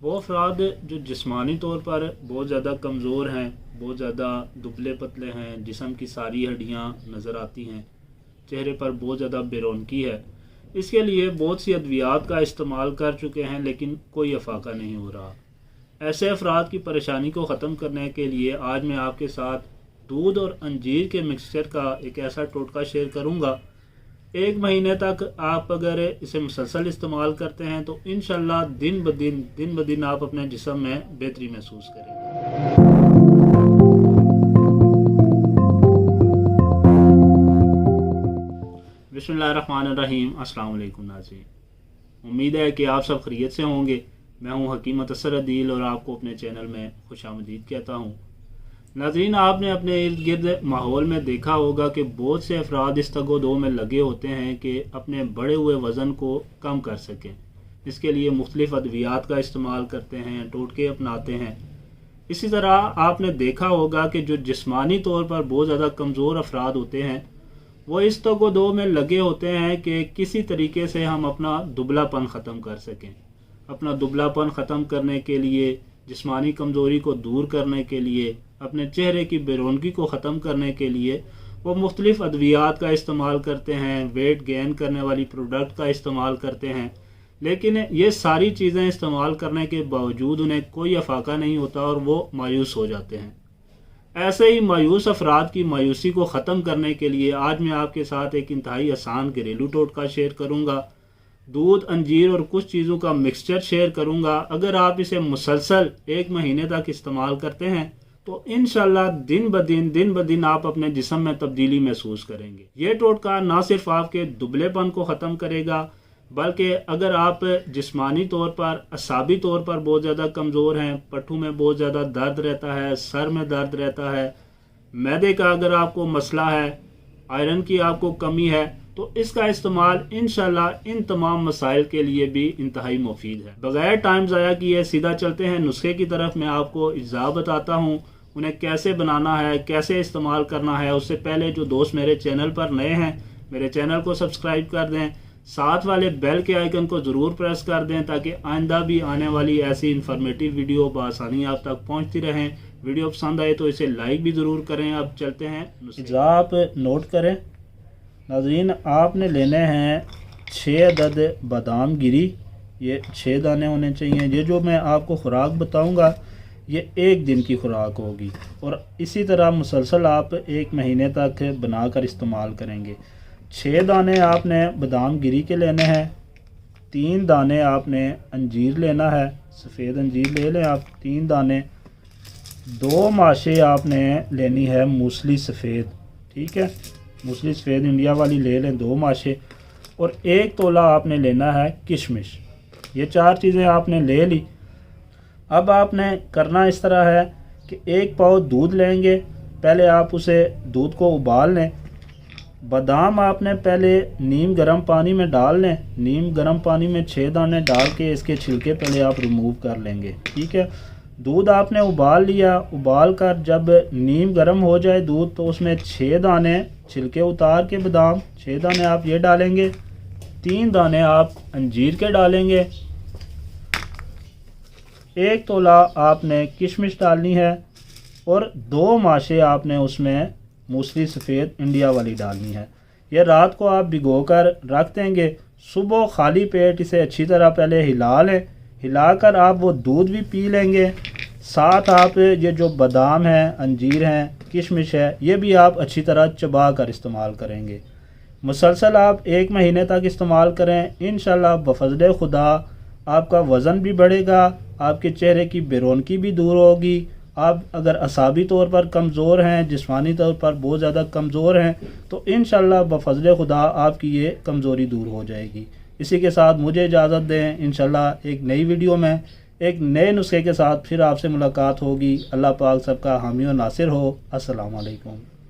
وہ افراد جو جسمانی طور پر بہت زیادہ کمزور ہیں، بہت زیادہ دبلے پتلے ہیں، جسم کی ساری ہڈیاں نظر آتی ہیں، چہرے پر بہت زیادہ بے رونقی ہے، اس کے لیے بہت سی ادویات کا استعمال کر چکے ہیں لیکن کوئی افاقہ نہیں ہو رہا۔ ایسے افراد کی پریشانی کو ختم کرنے کے لیے آج میں آپ کے ساتھ دودھ اور انجیر کے مکسچر کا ایک ایسا ٹوٹکا شیئر کروں گا۔ 1 مہینے تک آپ اگر اسے مسلسل استعمال کرتے ہیں تو انشاءاللہ دن بدن آپ اپنے جسم میں بہتری محسوس کریں گے۔ بسم اللہ الرحمن الرحیم۔ السلام علیکم ناظرین، امید ہے کہ آپ سب خیریت سے ہوں گے۔ میں ہوں حکیم متصر عدیل اور آپ کو اپنے چینل میں خوش آمدید کہتا ہوں۔ ناظرین، آپ نے اپنے ارد گرد ماحول میں دیکھا ہوگا کہ بہت سے افراد اس تگ و دو میں لگے ہوتے ہیں کہ اپنے بڑھے ہوئے وزن کو کم کر سکیں۔ اس کے لیے مختلف ادویات کا استعمال کرتے ہیں، ٹوٹکے اپناتے ہیں۔ اسی طرح آپ نے دیکھا ہوگا کہ جو جسمانی طور پر بہت زیادہ کمزور افراد ہوتے ہیں وہ اس تگ و دو میں لگے ہوتے ہیں کہ کسی طریقے سے ہم اپنا دبلا پن ختم کر سکیں۔ اپنا دبلا پن ختم کرنے کے لیے، جسمانی کمزوری کو دور کرنے کے لیے، اپنے چہرے کی بے رونقی کو ختم کرنے کے لیے وہ مختلف ادویات کا استعمال کرتے ہیں، ویٹ گین کرنے والی پروڈکٹ کا استعمال کرتے ہیں، لیکن یہ ساری چیزیں استعمال کرنے کے باوجود انہیں کوئی افاقہ نہیں ہوتا اور وہ مایوس ہو جاتے ہیں۔ ایسے ہی مایوس افراد کی مایوسی کو ختم کرنے کے لیے آج میں آپ کے ساتھ ایک انتہائی آسان گھریلو ٹوٹکا شیئر کروں گا۔ دودھ، انجیر اور کچھ چیزوں کا مکسچر شیئر کروں گا۔ اگر آپ اسے مسلسل 1 مہینے تک استعمال کرتے ہیں تو انشاءاللہ دن بدن آپ اپنے جسم میں تبدیلی محسوس کریں گے۔ یہ ٹوٹکا نہ صرف آپ کے دبلے پن کو ختم کرے گا بلکہ اگر آپ جسمانی طور پر، اعصابی طور پر بہت زیادہ کمزور ہیں، پٹھوں میں بہت زیادہ درد رہتا ہے، سر میں درد رہتا ہے، معدے کا اگر آپ کو مسئلہ ہے، آئرن کی آپ کو کمی ہے، تو اس کا استعمال انشاءاللہ ان تمام مسائل کے لیے بھی انتہائی مفید ہے۔ بغیر ٹائم ضائع کیے سیدھا چلتے ہیں نسخے کی طرف۔ میں آپ کو اجزاء بتاتا ہوں، انہیں کیسے بنانا ہے، کیسے استعمال کرنا ہے۔ اس سے پہلے جو دوست میرے چینل پر نئے ہیں، میرے چینل کو سبسکرائب کر دیں، ساتھ والے بیل کے آئیکن کو ضرور پریس کر دیں تاکہ آئندہ بھی آنے والی ایسی انفارمیٹیو ویڈیو بآسانی آپ تک پہنچتی رہیں۔ ویڈیو پسند آئے تو اسے لائک بھی ضرور کریں۔ اب چلتے ہیں اجزاء آپ نوٹ کریں۔ ناظرین، آپ نے لینے ہیں 6 عدد بادام گری، یہ 6 دانے ہونے چاہیے۔ یہ جو میں آپ کو خوراک بتاؤں گا یہ 1 دن کی خوراک ہوگی اور اسی طرح مسلسل آپ 1 مہینے تک بنا کر استعمال کریں گے۔ 6 دانے آپ نے بادام گری کے لینے ہیں، 3 دانے آپ نے انجیر لینا ہے، سفید انجیر لے لیں آپ 3 دانے، 2 ماشے آپ نے لینی ہے موسلی سفید، ٹھیک ہے، موسلی سفید انڈیا والی لے لیں 2 ماشے، اور 1 تولہ آپ نے لینا ہے کشمش۔ یہ 4 چیزیں آپ نے لے لی۔ اب آپ نے کرنا اس طرح ہے کہ 1 پاؤ دودھ لیں گے، پہلے آپ اسے دودھ کو ابال لیں۔ بادام آپ نے پہلے نیم گرم پانی میں ڈال لیں، نیم گرم پانی میں 6 دانے ڈال کے اس کے چھلکے پہلے آپ ریموو کر لیں گے، ٹھیک ہے۔ دودھ آپ نے ابال لیا، ابال کر جب نیم گرم ہو جائے دودھ تو اس میں 6 دانے چھلکے اتار کے بادام 6 دانے آپ یہ ڈالیں گے، 3 دانے آپ انجیر کے ڈالیں گے، 1 تولہ آپ نے کشمش ڈالنی ہے اور 2 ماشے آپ نے اس میں موسلی سفید انڈیا والی ڈالنی ہے۔ یہ رات کو آپ بھگو کر رکھ دیں گے، صبح خالی پیٹ اسے اچھی طرح پہلے ہلا لیں، ہلا کر آپ وہ دودھ بھی پی لیں گے، ساتھ آپ یہ جو بادام ہیں، انجیر ہیں، کشمش ہے، یہ بھی آپ اچھی طرح چبا کر استعمال کریں گے۔ مسلسل آپ 1 مہینے تک استعمال کریں، انشاءاللہ بفضل خدا آپ کا وزن بھی بڑھے گا، آپ کے چہرے کی بے رونقی بھی دور ہوگی۔ آپ اگر اعصابی طور پر کمزور ہیں، جسمانی طور پر بہت زیادہ کمزور ہیں تو انشاءاللہ بفضل خدا آپ کی یہ کمزوری دور ہو جائے گی۔ اسی کے ساتھ مجھے اجازت دیں، انشاءاللہ ایک نئی ویڈیو میں ایک نئے نسخے کے ساتھ پھر آپ سے ملاقات ہوگی۔ اللہ پاک سب کا حامی و ناصر ہو۔ السلام علیکم۔